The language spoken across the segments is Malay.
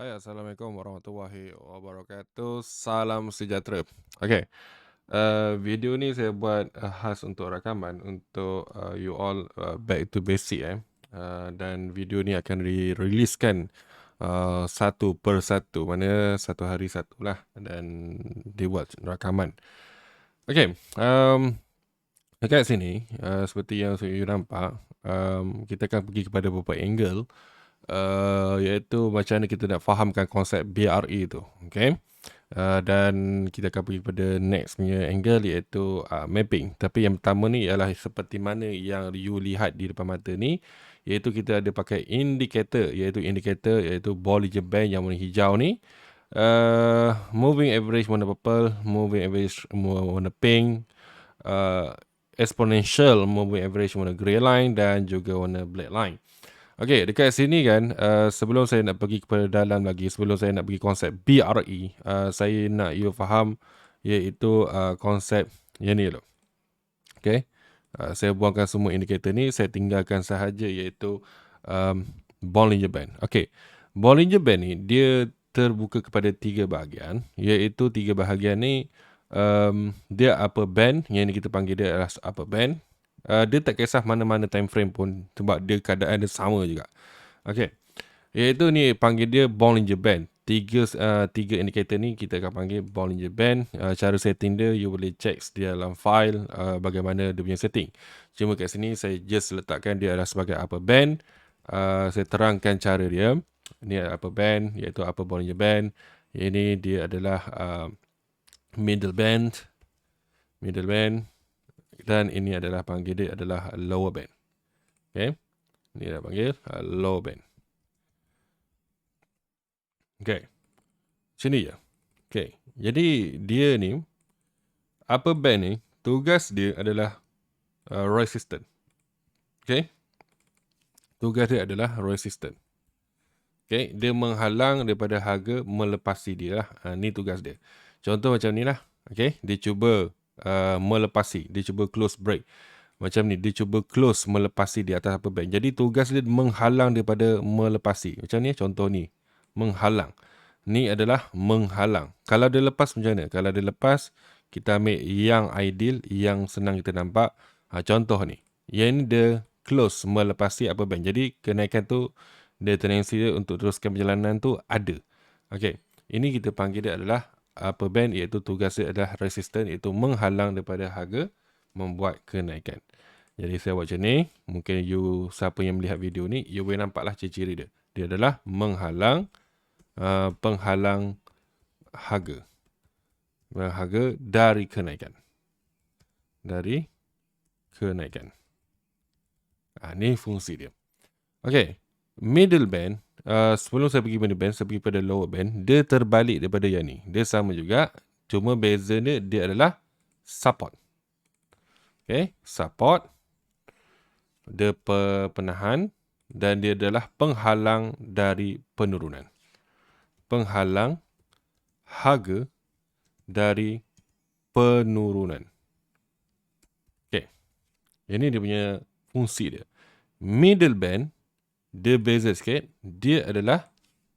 Assalamualaikum warahmatullahi wabarakatuh. Salam sejahtera. Okey, video ni saya buat khas untuk rakaman untuk you all back to basic dan video ni akan diriliskan satu per satu, mana satu hari satu lah, dan dibuat rakaman. Okey, dekat sini seperti yang you nampak, kita akan pergi kepada beberapa angle. Iaitu macam mana kita nak fahamkan konsep BRE tu. Okay? Dan kita akan pergi pada next punya angle, iaitu mapping. Tapi yang pertama ni ialah seperti mana yang you lihat di depan mata ni, iaitu kita ada pakai indicator, iaitu Bollinger Band yang warna hijau ni, moving average warna purple, moving average warna pink, exponential moving average warna grey line, dan juga warna black line. Okey, dekat sini kan, sebelum saya nak pergi kepada dalam lagi, sebelum saya nak pergi konsep BRE, saya nak you faham iaitu konsep yang ni dulu. Okey, saya buangkan semua indikator ni, saya tinggalkan sahaja iaitu Bollinger Band. Okey, Bollinger Band ni dia terbuka kepada tiga bahagian, iaitu tiga bahagian ni dia upper band, yang ni kita panggil dia adalah upper band. Dia tak kisah mana-mana time frame pun, sebab dia keadaan dia sama juga. Okey, iaitu ni panggil dia Bollinger Band. Tiga indikator ni kita akan panggil Bollinger Band. Cara setting dia you boleh check di dalam file bagaimana dia punya setting. Cuma kat sini saya just letakkan dia adalah sebagai upper band. Saya terangkan cara dia. Ni upper band, iaitu upper Bollinger Band. Ini dia adalah middle band, dan ini adalah panggil dia adalah lower band. Okay, ini dah panggil lower band. Okay, sini je. Okay, jadi dia ni upper band ni tugas dia adalah resistant. Okay, tugas dia adalah resistant. Okay, dia menghalang daripada harga melepasi dia lah. Ni tugas dia. Contoh macam ni lah. Okay, dia cuba melepasi, dia cuba close break. Macam ni, dia cuba close melepasi di atas upper band. Jadi tugas dia menghalang daripada melepasi. Macam ni, contoh ni. Menghalang. Ni adalah menghalang. Kalau dia lepas macam mana? Kalau dia lepas, kita ambil yang ideal, yang senang kita nampak. Contoh ni. Yang ni dia close melepasi upper band. Jadi kenaikan tu, dia tendensi dia untuk teruskan perjalanan tu ada. Okey, ini kita panggil dia adalah upper band, iaitu tugas dia adalah resistant, iaitu menghalang daripada harga membuat kenaikan. Jadi saya buat macam ni. Mungkin you, siapa yang melihat video ni, you boleh nampaklah ciri-ciri dia. Dia adalah menghalang, penghalang harga. Harga dari kenaikan. Dari kenaikan. Ni fungsi dia. Okey, middle band. Sebelum saya pergi middle band, saya pergi pada lower band. Dia terbalik daripada yang ni. Dia sama juga. Cuma beza dia adalah support. Okay, support. Dia penahan. Dan dia adalah penghalang dari penurunan. Penghalang harga dari penurunan. Okay, ini dia punya fungsi dia. Middle band, dia beza sikit. Dia adalah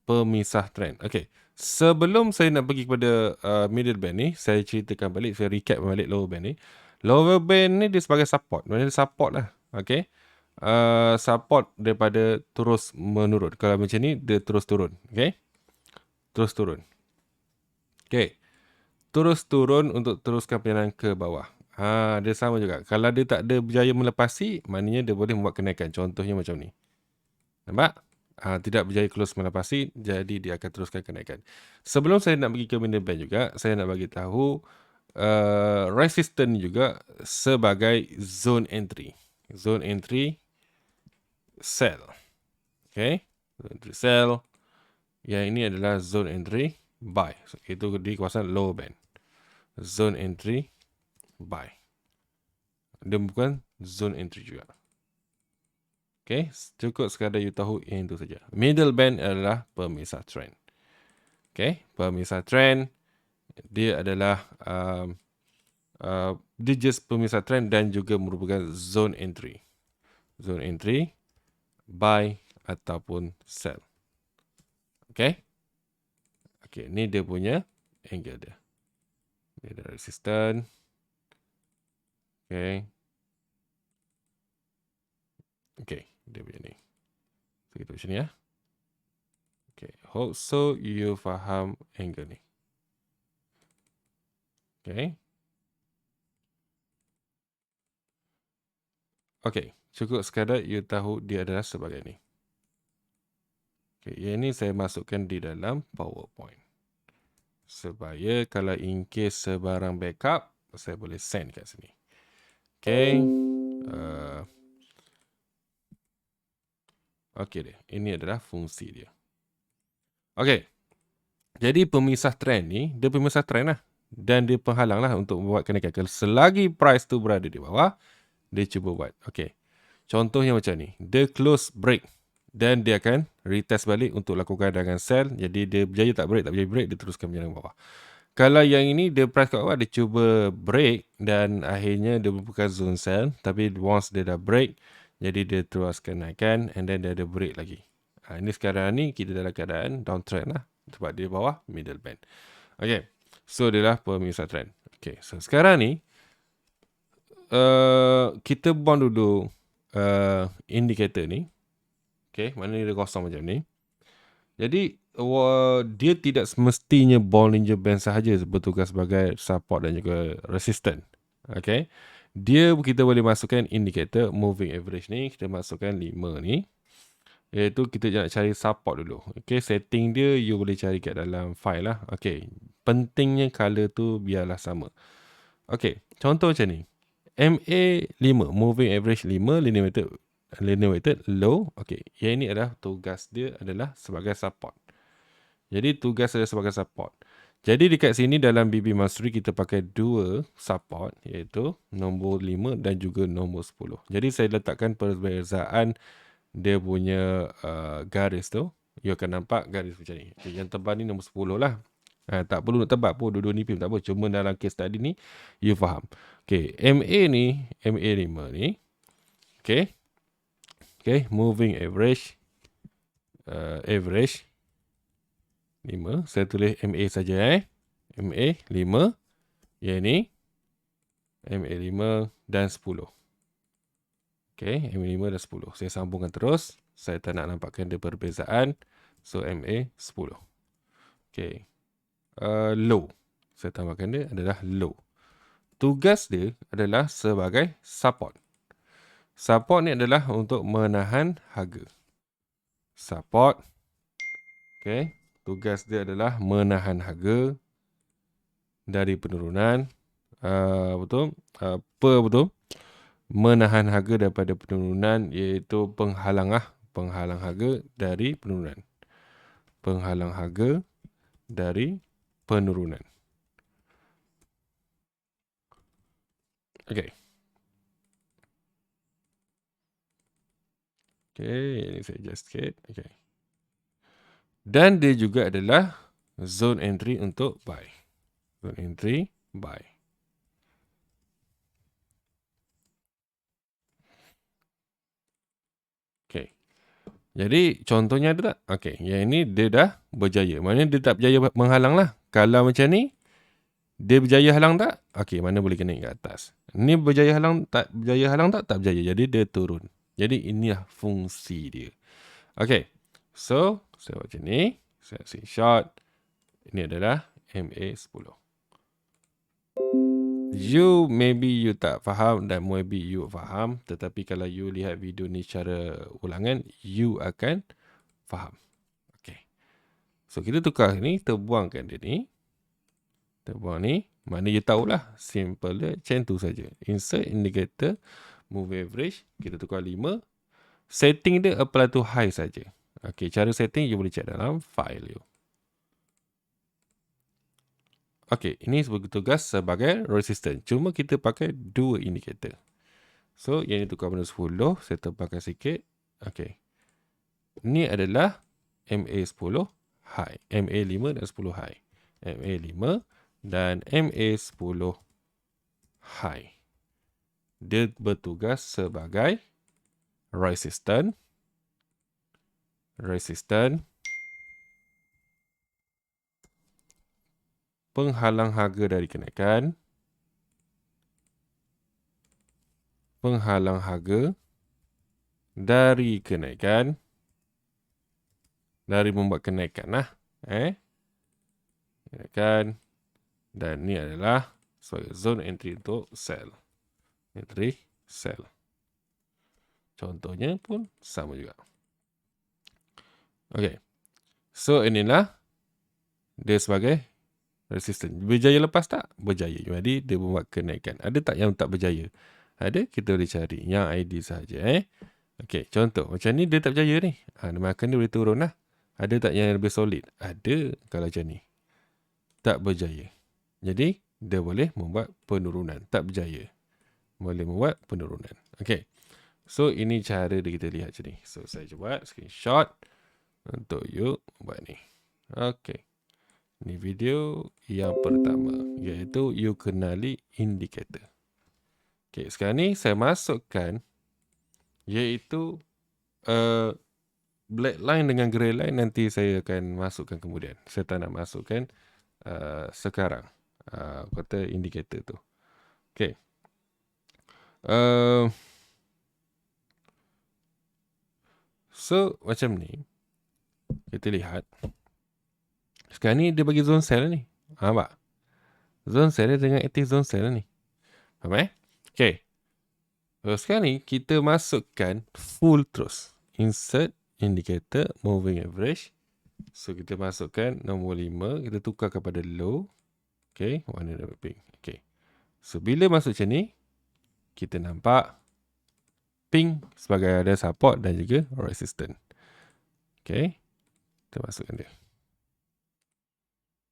pemisah trend. Okay, sebelum saya nak pergi kepada middle band ni, saya ceritakan balik, saya recap balik lower band ni. Lower band ni dia sebagai support. Maksudnya support lah. Okay, support daripada terus menurun. Kalau macam ni, dia terus turun. Okay, terus turun. Okay, terus turun untuk teruskan perjalanan ke bawah. Dia sama juga. Kalau dia tak ada berjaya melepasi, maknanya dia boleh membuat kenaikan. Contohnya macam ni. Nampak? Tidak berjaya close melepasi, jadi dia akan teruskan kenaikan. Sebelum saya nak pergi ke middle band juga, saya nak bagi tahu resistance juga sebagai zone entry. Zone entry sell. Okay, zone entry sell. Yang ini adalah zone entry buy. Itu di kawasan lower band. Zone entry buy. Dia bukan zone entry juga. Okay, cukup sekadar you tahu yang itu saja. Middle band adalah pemisah trend. Okay, pemisah trend, dia adalah dia just pemisah trend dan juga merupakan zone entry. Zone entry, buy ataupun sell. Okay, Okey, ni dia punya angle dia. Dia ada resistance. Okey. Okey, dia punya ni. So, kita macam ni ya. Okey, hope so you faham angle ni. Okey. Okey, cukup sekadar you tahu dia adalah sebagai ni. Okey, yang ni saya masukkan di dalam PowerPoint. Supaya kalau in case sebarang backup, saya boleh send kat sini. Okey. Okey dia. Ini adalah fungsi dia. Okey. Jadi pemisah trend ni, dia pemisah trend lah. Dan dia penghalang lah untuk membuat kenaikan. Selagi price tu berada di bawah, dia cuba buat. Okey. Contohnya macam ni. Dia close break. Dan dia akan retest balik untuk lakukan dagangan sell. Jadi dia berjaya tak berjaya break, dia teruskan berjalan ke bawah. Kalau yang ini, dia price kat bawah, dia cuba break. Dan akhirnya dia bukan zone sell. Tapi once dia dah break, jadi dia teruskan naikkan. And then dia ada break lagi. Ini sekarang ni, kita dalam keadaan downtrend lah. Sebab dia bawah middle band. Okay. So, dia lah pemisah trend. Okay. So, sekarang ni, kita buang dulu indikator ni. Okay. Mana dia kosong macam ni. Jadi, dia tidak semestinya Bollinger Band sahaja bertugas sebagai support dan juga resistance. Okay. Kita boleh masukkan indikator moving average ni. Kita masukkan 5 ni. Iaitu kita nak cari support dulu. Okay, setting dia you boleh cari kat dalam file lah. Okay, pentingnya color tu biarlah sama. Okay, contoh macam ni. MA 5, moving average 5, linear weighted low. Okay, yang ini adalah tugas dia adalah sebagai support. Jadi tugas dia sebagai support. Jadi dekat sini dalam BB Mastery kita pakai dua support, iaitu nombor 5 dan juga nombor 10. Jadi saya letakkan perbezaan dia punya garis tu. You akan nampak garis macam ni. Okay, yang tebal ni nombor 10 lah. Tak perlu nak tebal pun. Dua-dua ni pun tak apa. Cuma dalam case tadi ni, you faham. Okay, MA ni, MA 5 ni. Okay. Okay, moving average. Average 5. Saya tulis MA saja MA 5. Yang ni. MA 5 dan 10. Okay, MA 5 dan 10. Saya sambungkan terus. Saya tak nak nampakkan dia perbezaan. So, MA 10. Okay. Low. Saya tambahkan dia adalah low. Tugas dia adalah sebagai support. Support ni adalah untuk menahan harga. Support. Okay. Tugas dia adalah menahan harga dari penurunan. Betul? Betul? Menahan harga daripada penurunan, iaitu penghalang harga dari penurunan. Penghalang harga dari penurunan. Okay. Okay, ini saya adjust sikit. Okay. Dan dia juga adalah zone entry untuk buy. Zone entry, buy. Okay. Jadi, contohnya ada tak? Okay, yang ini dia dah berjaya. Maknanya dia tak berjaya menghalang lah. Kalau macam ni, dia berjaya halang tak? Okay, mana boleh kena ke atas. Ni berjaya halang tak? Berjaya halang tak? Tak berjaya. Jadi, dia turun. Jadi, inilah fungsi dia. Okay. So, saya buat macam ni. Saya screenshot. Ini adalah MA10. Maybe you tak faham dan maybe you faham. Tetapi kalau you lihat video ni secara ulangan, you akan faham. Okay. So, kita tukar ni. Terbuangkan dia ni. Terbuang ni. Mana you tahulah. Simple dia. Macam tu saja. Insert indicator. Move average. Kita tukar 5. Setting dia apply to high saja. Okay. Cara setting you boleh check dalam file you. Okay, ini bertugas sebagai resistance. Cuma kita pakai dua indikator. So, yang ini tukar benda 10. Saya tebalkan sikit. Okay. Ini adalah MA10 high. MA5 dan 10 high. MA5 dan MA10 high. Dia bertugas sebagai resistance. Resistance. penghalang harga dari kenaikan. Penghalang harga dari kenaikan. Dari membuat kenaikan lah. Kenaikan. Dan ni adalah sebagai zone entry untuk sell. Entry sell. Contohnya pun sama juga. Okay. So inilah dia sebagai resistance. Berjaya lepas tak? Berjaya. Jadi dia membuat kenaikan. Ada tak yang tak berjaya? Ada, kita boleh cari. Yang ID sahaja. Okay, contoh. Macam ni dia tak berjaya ni. Makan dia boleh turun lah. Ada tak yang lebih solid? Ada kalau macam ni. Tak berjaya. Jadi, dia boleh membuat penurunan. Tak berjaya. Boleh membuat penurunan. Okay. So, ini cara dia kita lihat macam ni. So, saya buat screenshot untuk you buat ni. Okay. Ini video yang pertama. Iaitu you kenali indikator. Okay, sekarang ni saya masukkan iaitu black line dengan grey line nanti saya akan masukkan kemudian. Saya tak nak masukkan sekarang. Kata indikator tu. Okay. So, macam ni. Kita lihat. Sekarang ni dia bagi zone sell ni. Nampak? Zone sell dengan active zone sell ni. Faham Okay. Sekarang ni kita masukkan full terus. Insert indicator moving average. So kita masukkan nombor 5. Kita tukar kepada low. Okay. Warna dapat pink. Okay. So bila masuk macam ni. Kita nampak pink sebagai ada support dan juga resistance. Okay. Kita masukkan dia.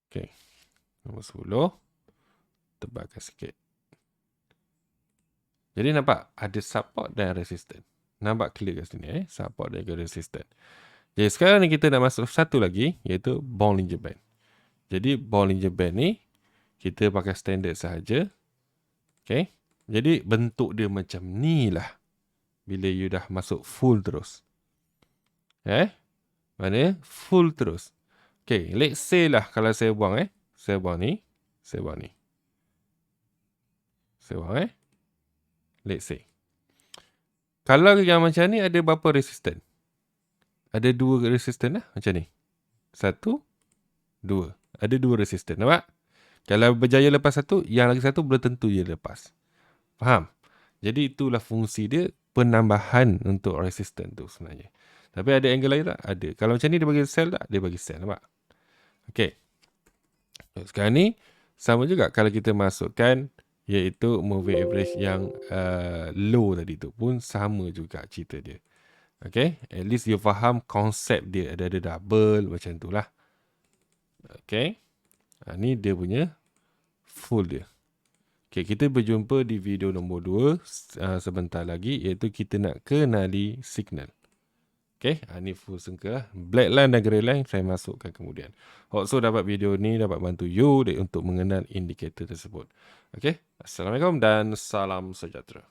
Okay. Nombor 10. Tebalkan sikit. Jadi nampak ada support dan resistance. Nampak clear kat sini support dan juga resistance. Jadi sekarang ni kita nak masuk satu lagi iaitu Bollinger Band. Jadi Bollinger Band ni kita pakai standard sahaja. Okay. Jadi bentuk dia macam ni lah. Bila you dah masuk full terus. Mana? Full terus. Okay. Let's say lah kalau saya buang Saya buang ni. Saya buang ni. Saya buang Let's say. Kalau yang macam ni ada berapa resistant? Ada 2 resistant lah. Macam ni. 1, 2. Ada 2 resistant. Nampak? Kalau berjaya lepas 1, yang lagi 1 belum tentu dia lepas. Faham? Jadi itulah fungsi dia. Penambahan untuk resistant tu sebenarnya. Tapi ada angle lain tak? Ada. Kalau macam ni dia bagi sell tak? Dia bagi sell. Nampak? Okay. Sekarang ni sama juga kalau kita masukkan iaitu moving average yang low tadi tu pun sama juga cerita dia. Okay. At least you faham konsep dia. Ada double macam tu lah. Okay. Ni dia punya full dia. Okay. Kita berjumpa di video nombor 2 sebentar lagi iaitu kita nak kenali signal. Okay, ni full sengka lah. Black line dan grey line saya masukkan kemudian. So dapat video ni dapat bantu you untuk mengenal indikator tersebut. Okay, Assalamualaikum dan salam sejahtera.